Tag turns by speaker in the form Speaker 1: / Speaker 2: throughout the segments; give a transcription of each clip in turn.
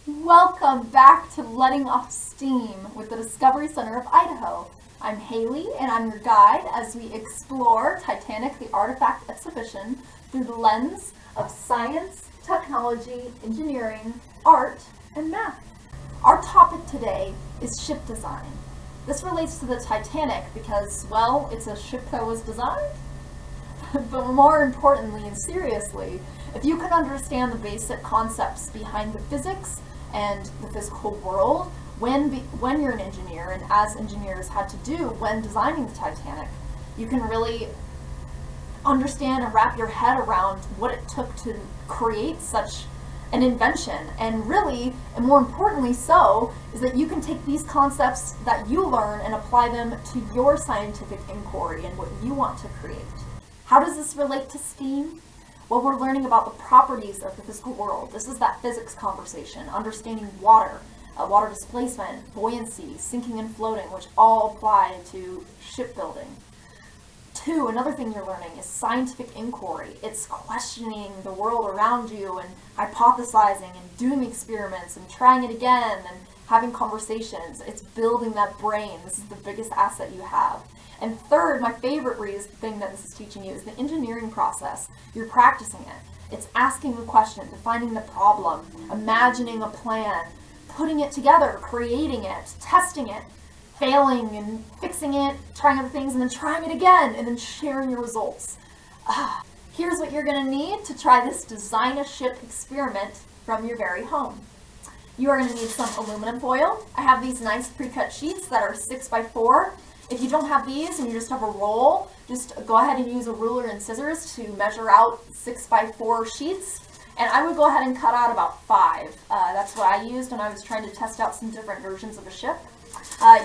Speaker 1: Welcome back to Letting Off Steam with the Discovery Center of Idaho. I'm Haley and I'm your guide as we explore Titanic the Artifact exhibition through the lens of science, technology, engineering, art, and math. Our topic today is ship design. This relates to the Titanic because, well, it's a ship that was designed. But more importantly and seriously, if you can understand the basic concepts behind the physics and the physical world when you're an engineer, and as engineers had to do when designing the Titanic, you can really understand and wrap your head around what it took to create such an invention. And really, and more importantly so, is that you can take these concepts that you learn and apply them to your scientific inquiry and what you want to create. How does this relate to STEAM? Well, we're learning about the properties of the physical world. This is that physics conversation, understanding water, water displacement, buoyancy, sinking and floating, which all apply to shipbuilding. Two, another thing you're learning is scientific inquiry. It's questioning the world around you and hypothesizing and doing experiments and trying it again and having conversations. It's building that brain. This is the biggest asset you have. And third, my favorite thing that this is teaching you is the engineering process. You're practicing it. It's asking the question, defining the problem, imagining a plan, putting it together, creating it, testing it, failing and fixing it, trying other things, and then trying it again, and then sharing your results. Here's what you're going to need to try this design a ship experiment from your very home. You are going to need some aluminum foil. I have these nice pre-cut sheets that are 6x4. If you don't have these and you just have a roll, just go ahead and use a ruler and scissors to measure out 6x4 sheets. And I would go ahead and cut out about 5. That's what I used when I was trying to test out some different versions of a ship.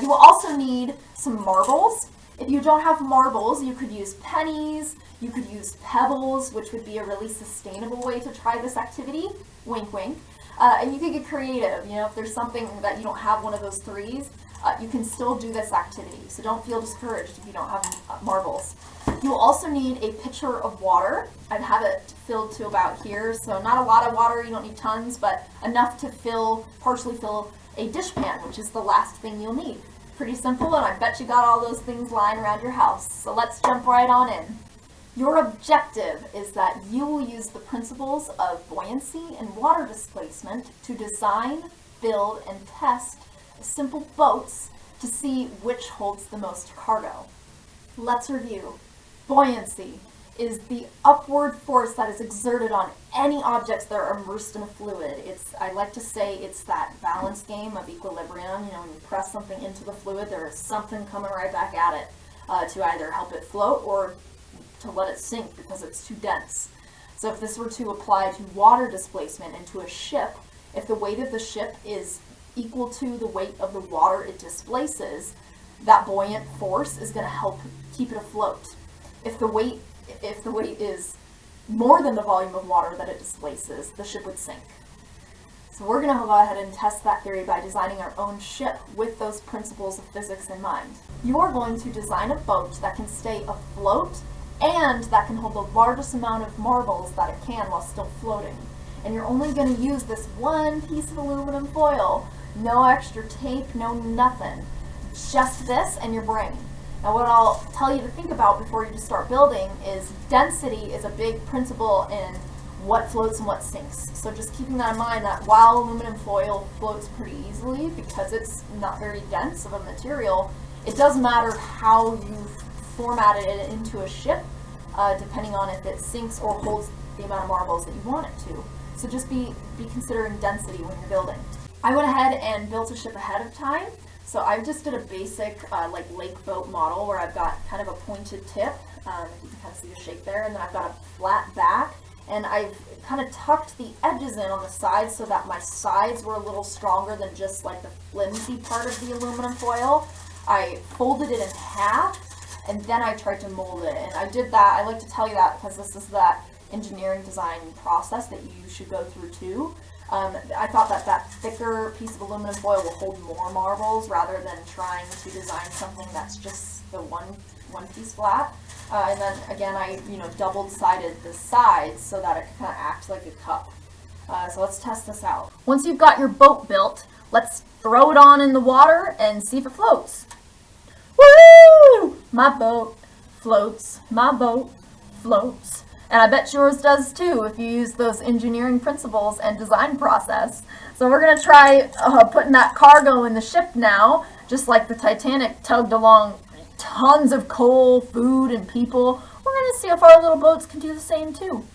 Speaker 1: You will also need some marbles. If you don't have marbles, you could use pennies, you could use pebbles, which would be a really sustainable way to try this activity. Wink, wink. And you could get creative. You know, if there's something that you don't have one of those threes, you can still do this activity, so don't feel discouraged if you don't have marbles. You will also need a pitcher of water. I'd have it filled to about here, so not a lot of water, you don't need tons, but enough to partially fill a dishpan, which is the last thing you'll need. Pretty simple, and I bet you got all those things lying around your house, so let's jump right on in. Your objective is that you will use the principles of buoyancy and water displacement to design, build, and test simple boats to see which holds the most cargo. Let's review. Buoyancy is the upward force that is exerted on any objects that are immersed in a fluid. I like to say it's that balance game of equilibrium. You know, when you press something into the fluid, there is something coming right back at it to either help it float or to let it sink because it's too dense. So if this were to apply to water displacement into a ship, if the weight of the ship is equal to the weight of the water it displaces, that buoyant force is going to help keep it afloat. If the weight is more than the volume of water that it displaces, the ship would sink. So we're going to go ahead and test that theory by designing our own ship with those principles of physics in mind. You are going to design a boat that can stay afloat and that can hold the largest amount of marbles that it can while still floating. And you're only going to use this one piece of aluminum foil. No extra tape, no nothing. Just this and your brain. Now what I'll tell you to think about before you just start building is density is a big principle in what floats and what sinks. So just keeping that in mind, that while aluminum foil floats pretty easily because it's not very dense of a material, it does matter how you've formatted it into a ship, depending on if it sinks or holds the amount of marbles that you want it to. So just be considering density when you're building. I went ahead and built a ship ahead of time. So I just did a basic like lake boat model where I've got kind of a pointed tip. You can kind of see the shape there. And then I've got a flat back. And I've kind of tucked the edges in on the sides so that my sides were a little stronger than just like the flimsy part of the aluminum foil. I folded it in half and then I tried to mold it. And I did that. I like to tell you that because this is that engineering design process that you should go through too. I thought that thicker piece of aluminum foil will hold more marbles rather than trying to design something that's just the one piece flat. And then again, I double-sided the sides so that it could kind of act like a cup. So let's test this out. Once you've got your boat built, let's throw it on in the water and see if it floats. Woo! My boat floats. My boat floats. And I bet yours does too if you use those engineering principles and design process. So we're going to try putting that cargo in the ship now, just like the Titanic tugged along tons of coal, food, and people. We're going to see if our little boats can do the same too.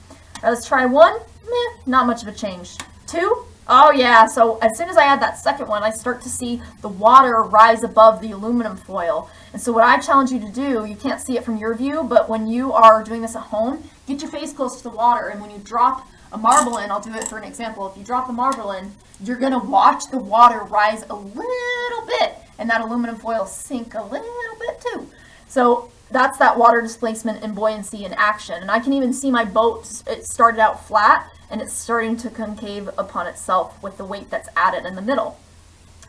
Speaker 1: Let's try one. Meh, not much of a change. Two. Oh yeah, so as soon as I add that second one, I start to see the water rise above the aluminum foil. And so what I challenge you to do, you can't see it from your view, but when you are doing this at home, get your face close to the water, and when you drop a marble in, I'll do it for an example. If you drop the marble in, you're going to watch the water rise a little bit, and that aluminum foil sink a little bit too. So that's that water displacement and buoyancy in action. And I can even see my boat, it started out flat, and it's starting to concave upon itself with the weight that's added in the middle.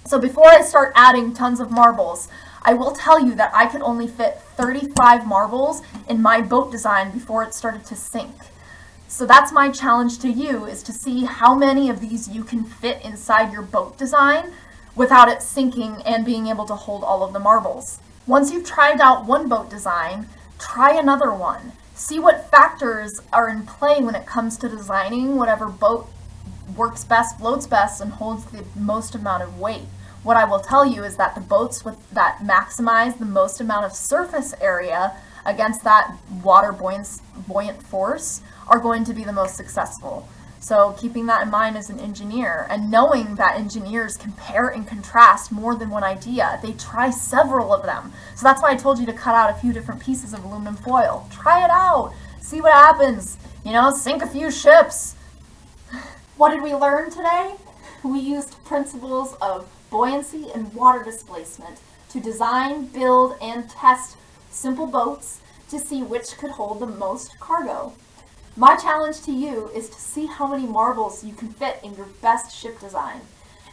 Speaker 1: So before I start adding tons of marbles, I will tell you that I could only fit 35 marbles in my boat design before it started to sink. So that's my challenge to you, is to see how many of these you can fit inside your boat design without it sinking and being able to hold all of the marbles. Once you've tried out one boat design, try another one. See what factors are in play when it comes to designing whatever boat works best, floats best, and holds the most amount of weight. What I will tell you is that the boats that maximize the most amount of surface area against that water buoyant force are going to be the most successful. So keeping that in mind as an engineer, and knowing that engineers compare and contrast more than one idea. They try several of them. So that's why I told you to cut out a few different pieces of aluminum foil. Try it out. See what happens. You know, sink a few ships. What did we learn today? We used principles of buoyancy and water displacement to design, build, and test simple boats to see which could hold the most cargo. My challenge to you is to see how many marbles you can fit in your best ship design.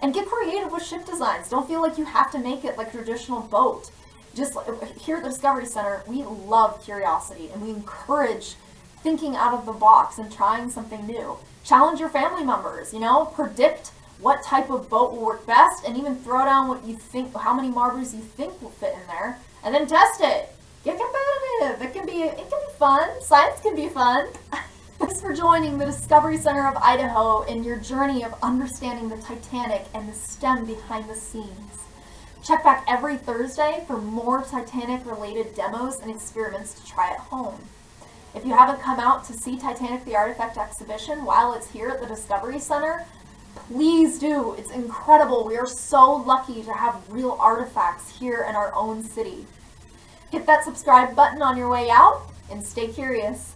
Speaker 1: And get creative with ship designs. Don't feel like you have to make it like a traditional boat. Just here at the Discovery Center, we love curiosity, and we encourage thinking out of the box and trying something new. Challenge your family members, you know, predict what type of boat will work best, and even throw down what you think, how many marbles you think will fit in there, and then test it. Get competitive. It can be fun. Science can be fun. Thanks for joining the Discovery Center of Idaho in your journey of understanding the Titanic and the STEM behind the scenes. Check back every Thursday for more Titanic-related demos and experiments to try at home. If you haven't come out to see Titanic the Artifact exhibition while it's here at the Discovery Center, please do. It's incredible. We are so lucky to have real artifacts here in our own city. Hit that subscribe button on your way out and stay curious.